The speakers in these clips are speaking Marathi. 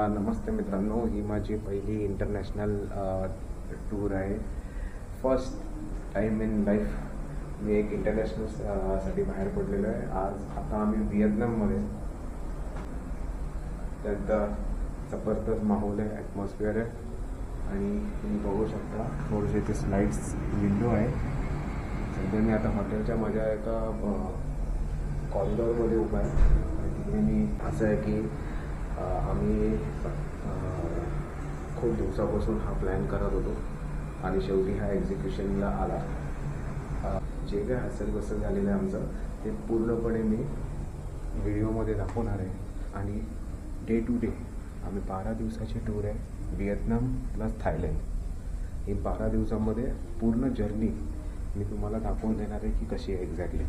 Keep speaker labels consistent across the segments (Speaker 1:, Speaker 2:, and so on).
Speaker 1: नमस्ते मित्रांनो, ही माझी पहिली इंटरनॅशनल टूर आहे. फर्स्ट टाईम इन लाईफ मी एक इंटरनॅशनल साठी बाहेर पडलेलो आहे. आता आम्ही व्हिएतनाममध्ये. त्यात जबरदस्त माहोल आहे, ॲटमॉस्फिअर आहे आणि तुम्ही बघू शकता थोडेसे इथे स्लाइड्स विंडो आहे. सध्या मी आता हॉटेलच्या माझ्या एका कॉरिडॉरमध्ये उभा आहे आणि तिकडे मी असं आहे की आम्ही खूप दिवसापासून हा प्लॅन करत होतो आणि शेवटी हा एक्झिक्युशनला आला. जे काय हसल बसल झालेलं आहे आमचं ते पूर्णपणे मी व्हिडिओमध्ये दाखवणार आहे. आणि डे टू डे आम्ही 12 दिवसाची टूर आहे, व्हिएतनाम प्लस थायलंड. ही 12 दिवसामध्ये पूर्ण जर्नी मी तुम्हाला दाखवून देणार आहे की कशी आहे एक्झॅक्टली.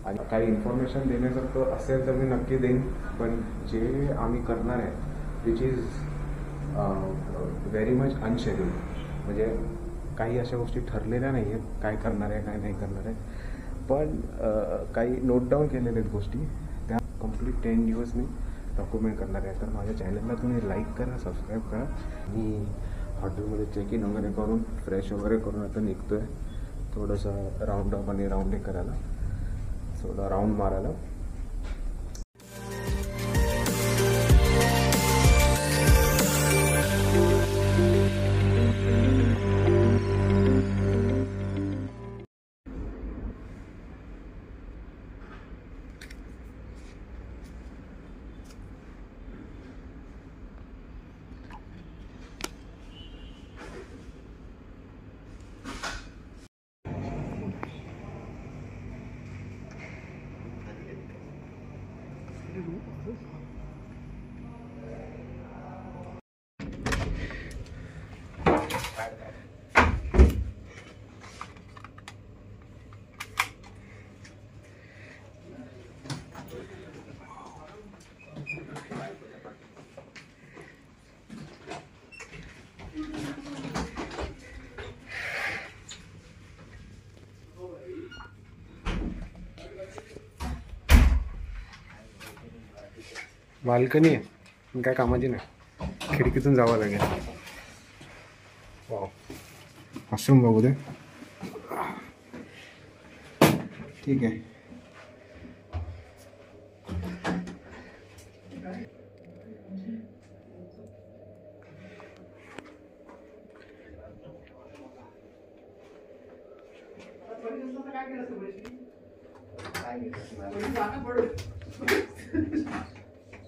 Speaker 1: आणि काही इन्फॉर्मेशन देण्यासारखं असेल तर मी नक्की देईन, पण जे आम्ही करणार आहे which is very much unscheduled. म्हणजे काही अशा गोष्टी ठरलेल्या नाही आहेत काय करणार आहे काय नाही करणार आहे, पण काही नोट डाऊन केलेल्या आहेत गोष्टी, त्या कंप्लीट 10 दिवस मी डॉक्युमेंट करणार आहे. तर माझ्या चॅनलला तुम्ही लाईक करा, सबस्क्राईब करा. मी हॉटेलमध्ये चेक इन वगैरे करून फ्रेश वगैरे करून आता निघतो आहे थोडंसं राऊंड अप आणि राऊंड हे करायला, थोडा राऊंड मारायला. बाल्कनी आहे, काय कामाची नाही, खिडकीतून जावं लागेल. वाव, वॉशरूम बघू दे. ठीक आहे.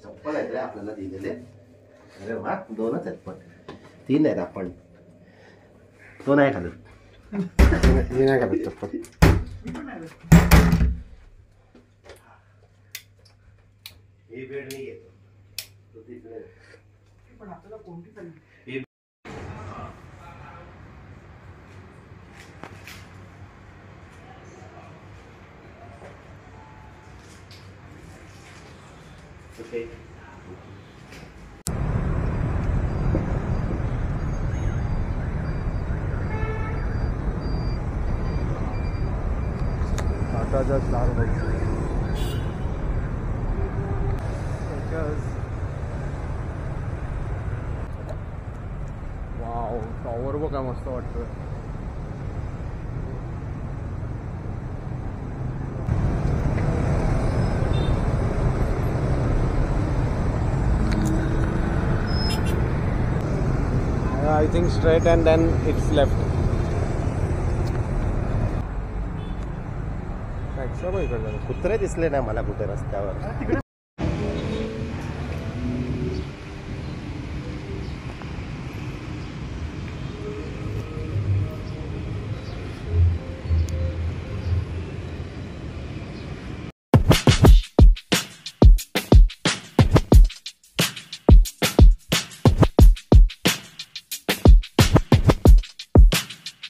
Speaker 2: चप्पल आहेत रे आपल्याला दिलेले. अरे वा, 2च आहेत, पण 3 आहेत. आपण 2 नाही घालत.
Speaker 1: हे नाही घालत चप्पल.
Speaker 2: हे बेड नाही येतो तो तिकडे, पण आपल्याला कोणती चालली. ओके.
Speaker 1: टाटाचा स्टारबक्स. वाव, टॉवर बघ काय मस्त वाटतोय. I think straight and then it's left.
Speaker 2: कुत्रे दिसले नाही मला कुठे रस्त्यावर.